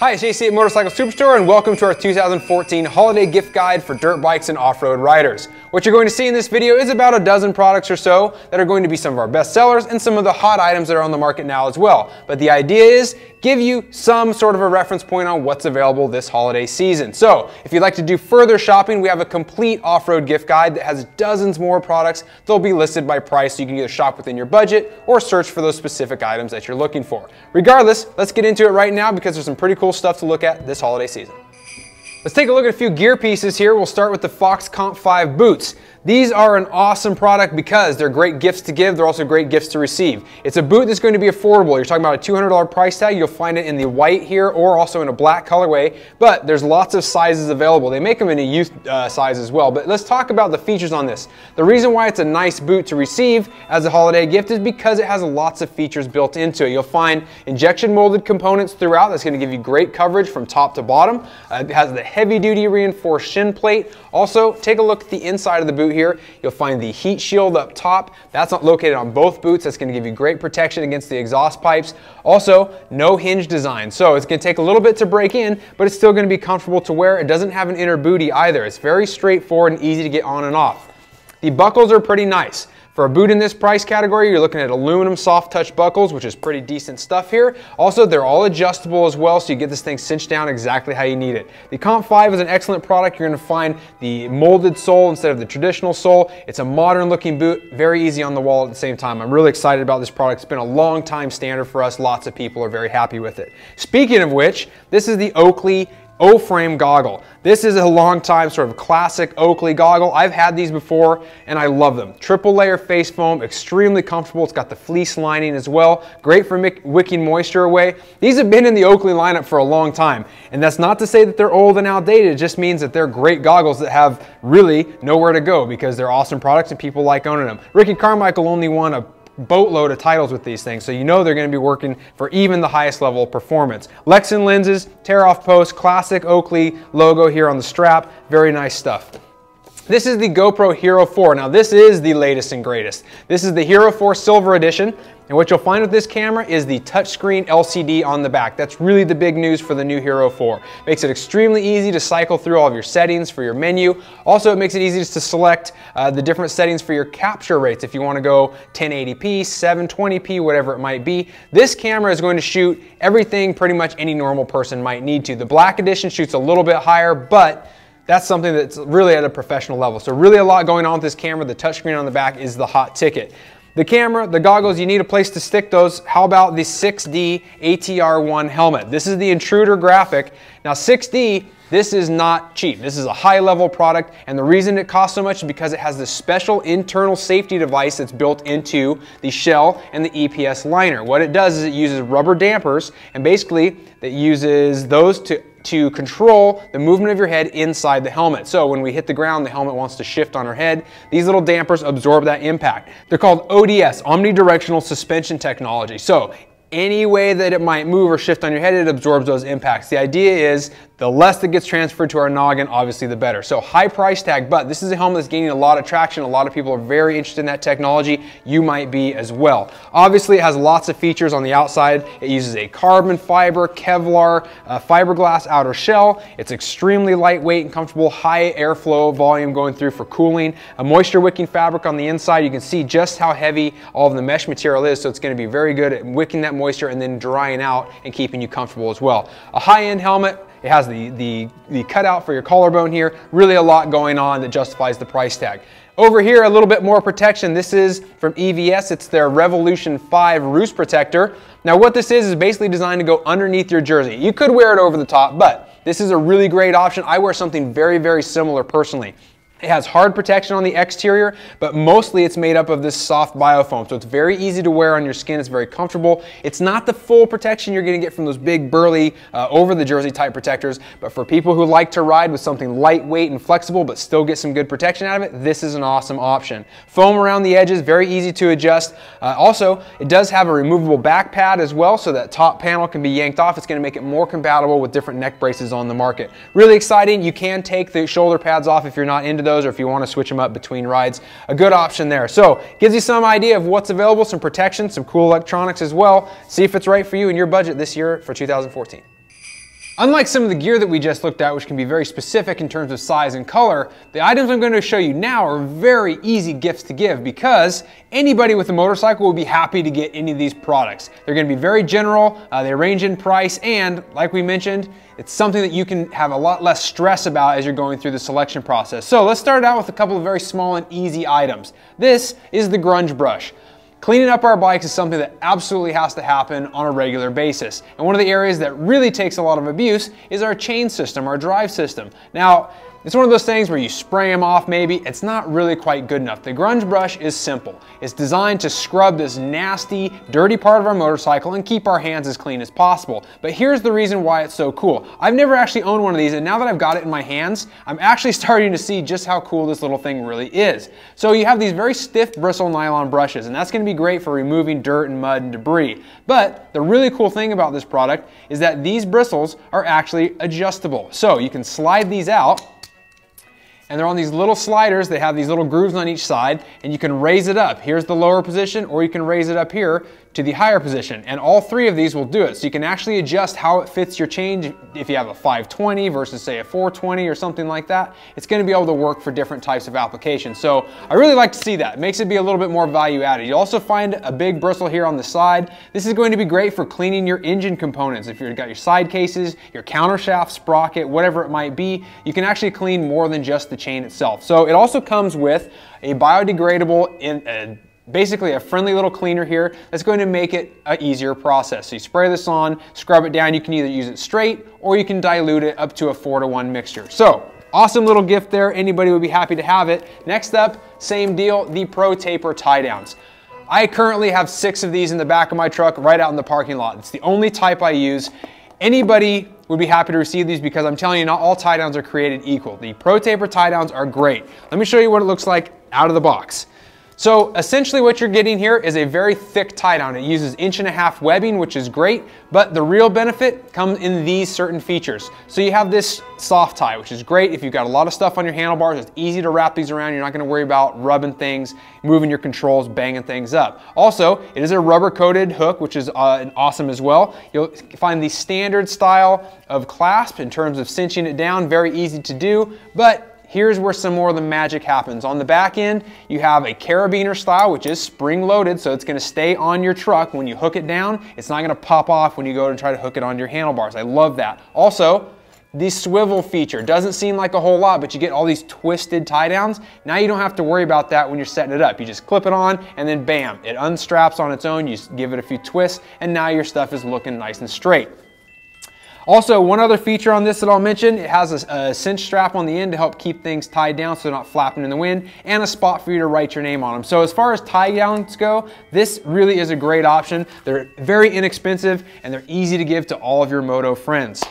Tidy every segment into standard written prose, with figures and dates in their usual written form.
Hi, it's JC at Motorcycle Superstore and welcome to our 2014 holiday gift guide for dirt bikes and off-road riders. What you're going to see in this video is about a dozen products or so that are going to be some of our best sellers and some of the hot items that are on the market now as well. But the idea is give you some sort of a reference point on what's available this holiday season. So if you'd like to do further shopping, we have a complete off-road gift guide that has dozens more products. They'll be listed by price so you can either shop within your budget or search for those specific items that you're looking for. Regardless, let's get into it right now because there's some pretty cool stuff to look at this holiday season. Let's take a look at a few gear pieces here. We'll start with the Fox Comp 5 boots. These are an awesome product because they're great gifts to give. They're also great gifts to receive. It's a boot that's going to be affordable. You're talking about a $200 price tag. You'll find it in the white here or also in a black colorway, but there's lots of sizes available. They make them in a youth size as well, but let's talk about the features on this. The reason why it's a nice boot to receive as a holiday gift is because it has lots of features built into it. You'll find injection molded components throughout. That's going to give you great coverage from top to bottom. It has the heavy duty reinforced shin plate. Also, take a look at the inside of the boot here. You'll find the heat shield up top. That's not located on both boots. That's going to give you great protection against the exhaust pipes. Also, no hinge design. So it's going to take a little bit to break in, but it's still going to be comfortable to wear. It doesn't have an inner booty either. It's very straightforward and easy to get on and off. The buckles are pretty nice. For a boot in this price category, you're looking at aluminum soft touch buckles, which is pretty decent stuff here. Also, they're all adjustable as well, so you get this thing cinched down exactly how you need it. The Comp 5 is an excellent product. You're going to find the molded sole instead of the traditional sole. It's a modern looking boot, very easy on the wall at the same time. I'm really excited about this product. It's been a long time standard for us. Lots of people are very happy with it. Speaking of which, this is the Oakley O-frame goggle. This is a long time sort of classic Oakley goggle. I've had these before and I love them. Triple layer face foam, extremely comfortable. It's got the fleece lining as well. Great for wicking moisture away. These have been in the Oakley lineup for a long time. And that's not to say that they're old and outdated. It just means that they're great goggles that have really nowhere to go because they're awesome products and people like owning them. Ricky Carmichael only won a boatload of titles with these things, so you know they're going to be working for even the highest level of performance. Lexan lenses, tear-off post, classic Oakley logo here on the strap. Very nice stuff. This is the GoPro Hero 4. Now this is the latest and greatest. This is the Hero 4 Silver Edition, and what you'll find with this camera is the touchscreen LCD on the back. That's really the big news for the new Hero 4. Makes it extremely easy to cycle through all of your settings for your menu. Also, it makes it easy to select the different settings for your capture rates if you want to go 1080p, 720p, whatever it might be. This camera is going to shoot everything pretty much any normal person might need to. The Black Edition shoots a little bit higher, but that's something that's really at a professional level. So really a lot going on with this camera. The touchscreen on the back is the hot ticket. The camera, the goggles, you need a place to stick those. How about the 6D ATR1 helmet? This is the Intruder graphic. Now 6D, this is not cheap. This is a high-level product, and the reason it costs so much is because it has this special internal safety device that's built into the shell and the EPS liner. What it does is it uses rubber dampers, and basically it uses those to control the movement of your head inside the helmet. So when we hit the ground, the helmet wants to shift on our head. These little dampers absorb that impact. They're called ODS, omnidirectional suspension technology. So any way that it might move or shift on your head, it absorbs those impacts. The idea is the less that gets transferred to our noggin, obviously the better. So high price tag, but this is a helmet that's gaining a lot of traction. A lot of people are very interested in that technology. You might be as well. Obviously, it has lots of features on the outside. It uses a carbon fiber, Kevlar, fiberglass outer shell. It's extremely lightweight and comfortable, high airflow volume going through for cooling. A moisture wicking fabric on the inside. You can see just how heavy all of the mesh material is, so it's going to be very good at wicking that moisture and then drying out and keeping you comfortable as well. A high-end helmet. It has the cutout for your collarbone here. Really a lot going on that justifies the price tag. Over here, a little bit more protection. This is from EVS. It's their Revolution 5 Roost Protector. Now what this is basically designed to go underneath your jersey. You could wear it over the top, but this is a really great option. I wear something very, very similar personally. It has hard protection on the exterior, but mostly it's made up of this soft biofoam. So it's very easy to wear on your skin. It's very comfortable. It's not the full protection you're going to get from those big burly over the jersey type protectors, but for people who like to ride with something lightweight and flexible but still get some good protection out of it, this is an awesome option. Foam around the edges, very easy to adjust. Also, it does have a removable back pad as well, so that top panel can be yanked off. It's going to make it more compatible with different neck braces on the market. Really exciting. You can take the shoulder pads off if you're not into those, or if you want to switch them up between rides. A good option there. So gives you some idea of what's available, some protection, some cool electronics as well. See if it's right for you and your budget this year for 2014. Unlike some of the gear that we just looked at, which can be very specific in terms of size and color, the items I'm going to show you now are very easy gifts to give because anybody with a motorcycle will be happy to get any of these products. They're going to be very general, they range in price, and like we mentioned, it's something that you can have a lot less stress about as you're going through the selection process. So let's start out with a couple of very small and easy items. This is the grunge brush. Cleaning up our bikes is something that absolutely has to happen on a regular basis. And one of the areas that really takes a lot of abuse is our chain system, our drive system. Now, it's one of those things where you spray them off maybe, it's not really quite good enough. The grunge brush is simple. It's designed to scrub this nasty, dirty part of our motorcycle and keep our hands as clean as possible. But here's the reason why it's so cool. I've never actually owned one of these, and now that I've got it in my hands, I'm actually starting to see just how cool this little thing really is. So you have these very stiff bristle nylon brushes, and that's going to be great for removing dirt and mud and debris. But the really cool thing about this product is that these bristles are actually adjustable. So you can slide these out, and they're on these little sliders. They have these little grooves on each side, and you can raise it up. Here's the lower position, or you can raise it up here to the higher position, and all three of these will do it. So you can actually adjust how it fits your chain. If you have a 520 versus say a 420 or something like that, it's going to be able to work for different types of applications. So I really like to see that. It makes it be a little bit more value added. You also find a big bristle here on the side. This is going to be great for cleaning your engine components. If you've got your side cases, your countershaft, sprocket, whatever it might be, you can actually clean more than just the chain itself. So it also comes with a biodegradable basically a friendly little cleaner here that's going to make it an easier process. So you spray this on, scrub it down. You can either use it straight or you can dilute it up to a 4-to-1 mixture. So awesome little gift there. Anybody would be happy to have it. Next up, same deal, the Pro Taper tie downs. I currently have 6 of these in the back of my truck right out in the parking lot. It's the only type I use. Anybody would be happy to receive these because I'm telling you, not all tie downs are created equal. The Pro Taper tie downs are great. Let me show you what it looks like out of the box. So essentially what you're getting here is a very thick tie down. It uses 1.5 inch webbing, which is great, but the real benefit comes in these certain features. So you have this soft tie, which is great if you've got a lot of stuff on your handlebars. It's easy to wrap these around. You're not going to worry about rubbing things, moving your controls, banging things up. Also, it is a rubber coated hook, which is awesome as well. You'll find the standard style of clasp in terms of cinching it down, very easy to do, but here's where some more of the magic happens. On the back end, you have a carabiner style, which is spring loaded, so it's gonna stay on your truck. When you hook it down, it's not gonna pop off when you go to try to hook it on your handlebars. I love that. Also, the swivel feature doesn't seem like a whole lot, but you get all these twisted tie downs. Now you don't have to worry about that when you're setting it up. You just clip it on and then bam, it unstraps on its own. You just give it a few twists and now your stuff is looking nice and straight. Also, one other feature on this that I'll mention, it has a cinch strap on the end to help keep things tied down so they're not flapping in the wind, and a spot for you to write your name on them. So as far as tie downs go, this really is a great option. They're very inexpensive and they're easy to give to all of your moto friends.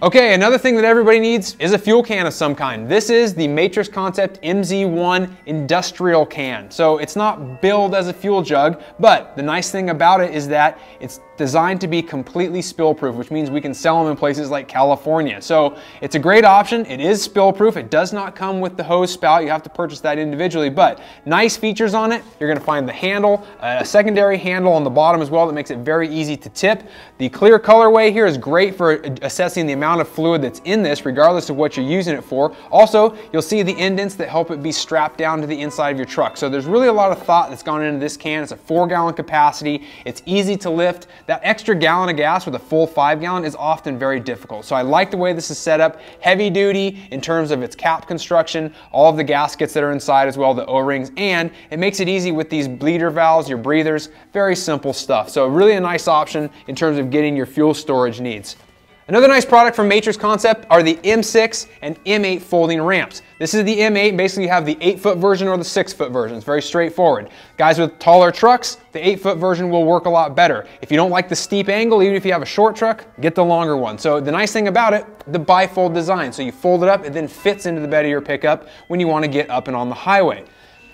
Okay, another thing that everybody needs is a fuel can of some kind. This is the Matrix Concept MZ1 industrial can. So it's not billed as a fuel jug, but the nice thing about it is that it's designed to be completely spill proof, which means we can sell them in places like California. So it's a great option. It is spill proof. It does not come with the hose spout. You have to purchase that individually, but nice features on it. You're gonna find the handle, a secondary handle on the bottom as well that makes it very easy to tip. The clear colorway here is great for assessing the amount of fluid that's in this, regardless of what you're using it for. Also, you'll see the indents that help it be strapped down to the inside of your truck. So there's really a lot of thought that's gone into this can. It's a 4-gallon capacity. It's easy to lift. That extra gallon of gas with a full 5-gallon is often very difficult. So I like the way this is set up. Heavy duty in terms of its cap construction, all of the gaskets that are inside as well, the O-rings, and it makes it easy with these bleeder valves, your breathers, very simple stuff. So really a nice option in terms of getting your fuel storage needs. Another nice product from Matrix Concept are the M6 and M8 folding ramps. This is the M8, basically you have the 8-foot version or the 6-foot version. It's very straightforward. Guys with taller trucks, the 8-foot version will work a lot better. If you don't like the steep angle, even if you have a short truck, get the longer one. So the nice thing about it, the bifold design. So you fold it up, it then fits into the bed of your pickup when you want to get up and on the highway.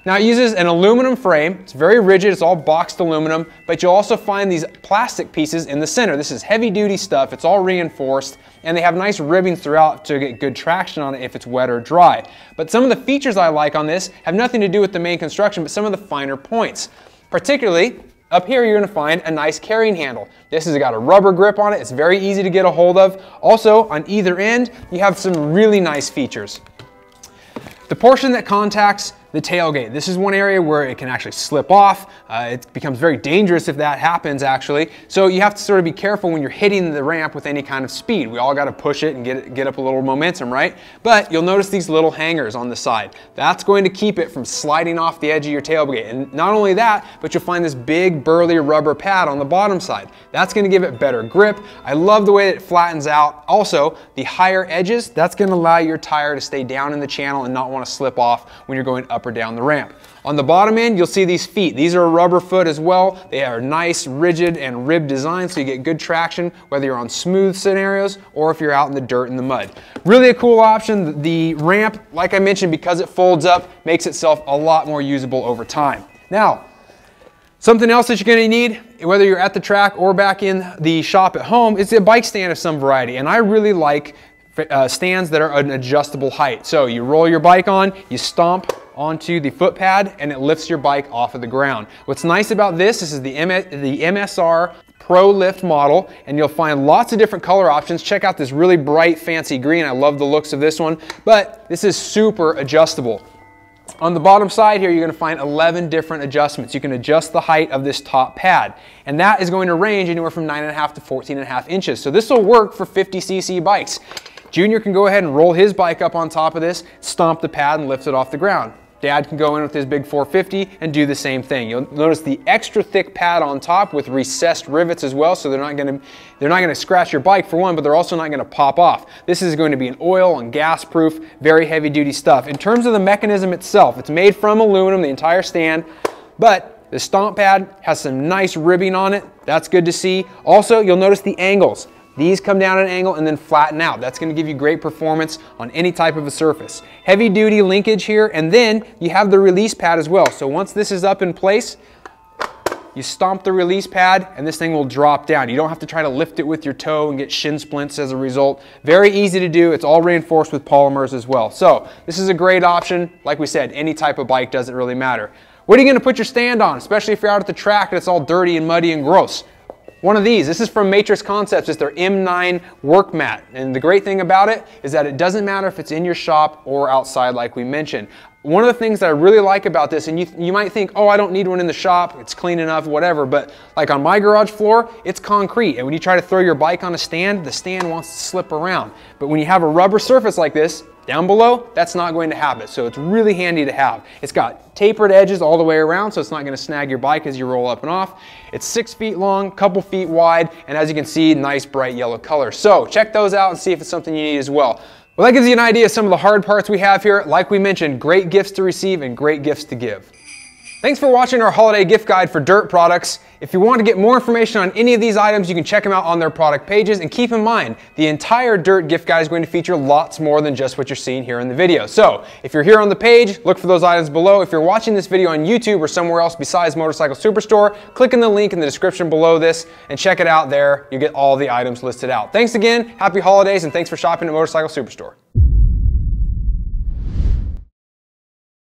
Now it uses an aluminum frame. It's very rigid, it's all boxed aluminum, but you'll also find these plastic pieces in the center. This is heavy duty stuff, it's all reinforced, and they have nice ribbing throughout to get good traction on it if it's wet or dry. But some of the features I like on this have nothing to do with the main construction, but some of the finer points. Particularly, Up here, you're going to find a nice carrying handle. This has got a rubber grip on it. It's very easy to get a hold of. Also, on either end, you have some really nice features. The portion that contacts the tailgate. This is one area where it can actually slip off. It becomes very dangerous if that happens, actually. So you have to sort of be careful when you're hitting the ramp with any kind of speed. We all got to push it and get up a little momentum, right? But you'll notice these little hangers on the side. That's going to keep it from sliding off the edge of your tailgate. And not only that, but you'll find this big burly rubber pad on the bottom side. That's going to give it better grip. I love the way that it flattens out. Also, the higher edges, that's going to allow your tire to stay down in the channel and not want to slip off when you're going up or down the ramp. On the bottom end, you'll see these feet. These are a rubber foot as well. They are nice, rigid, and ribbed design, so you get good traction whether you're on smooth scenarios or if you're out in the dirt and the mud. Really a cool option. The ramp, like I mentioned, because it folds up, makes itself a lot more usable over time. Now, something else that you're going to need, whether you're at the track or back in the shop at home, is a bike stand of some variety. And I really like stands that are an adjustable height. So you roll your bike on, you stomp onto the foot pad, and it lifts your bike off of the ground. What's nice about this is the MSR Pro Lift model, and you'll find lots of different color options. Check out this really bright, fancy green. I love the looks of this one, but this is super adjustable. On the bottom side here, you're going to find 11 different adjustments. You can adjust the height of this top pad, and that is going to range anywhere from 9.5 to 14.5 inches. So this will work for 50cc bikes. Junior can go ahead and roll his bike up on top of this, stomp the pad, and lift it off the ground. Dad can go in with his big 450 and do the same thing. You'll notice the extra thick pad on top with recessed rivets as well, so they're not going to scratch your bike for one, but they're also not going to pop off. This is going to be an oil and gas proof, very heavy duty stuff. In terms of the mechanism itself, it's made from aluminum, the entire stand, but the stomp pad has some nice ribbing on it. That's good to see. Also, you'll notice the angles. These come down at an angle and then flatten out. That's going to give you great performance on any type of a surface. Heavy duty linkage here, and then you have the release pad as well. So once this is up in place, you stomp the release pad and this thing will drop down. You don't have to try to lift it with your toe and get shin splints as a result. Very easy to do. It's all reinforced with polymers as well. So this is a great option. Like we said, any type of bike doesn't really matter. What are you going to put your stand on, especially if you're out at the track and it's all dirty and muddy and gross? One of these. This is from Matrix Concepts. It's their M9 work mat. And the great thing about it is that it doesn't matter if it's in your shop or outside like we mentioned. One of the things that I really like about this, and you might think, oh, I don't need one in the shop, it's clean enough, whatever, but like on my garage floor, it's concrete. And when you try to throw your bike on a stand, the stand wants to slip around. But when you have a rubber surface like this, down below, that's not going to happen. So it's really handy to have. It's got tapered edges all the way around, so it's not going to snag your bike as you roll up and off. It's 6 feet long, couple feet wide, and as you can see, nice bright yellow color. So check those out and see if it's something you need as well. Well, that gives you an idea of some of the hard parts we have here. Like we mentioned, great gifts to receive and great gifts to give. Thanks for watching our holiday gift guide for dirt products. If you want to get more information on any of these items, you can check them out on their product pages. And keep in mind, the entire dirt gift guide is going to feature lots more than just what you're seeing here in the video. So if you're here on the page, look for those items below. If you're watching this video on YouTube or somewhere else besides Motorcycle Superstore, click in the link in the description below this and check it out there. You get all the items listed out. Thanks again, happy holidays, and thanks for shopping at Motorcycle Superstore.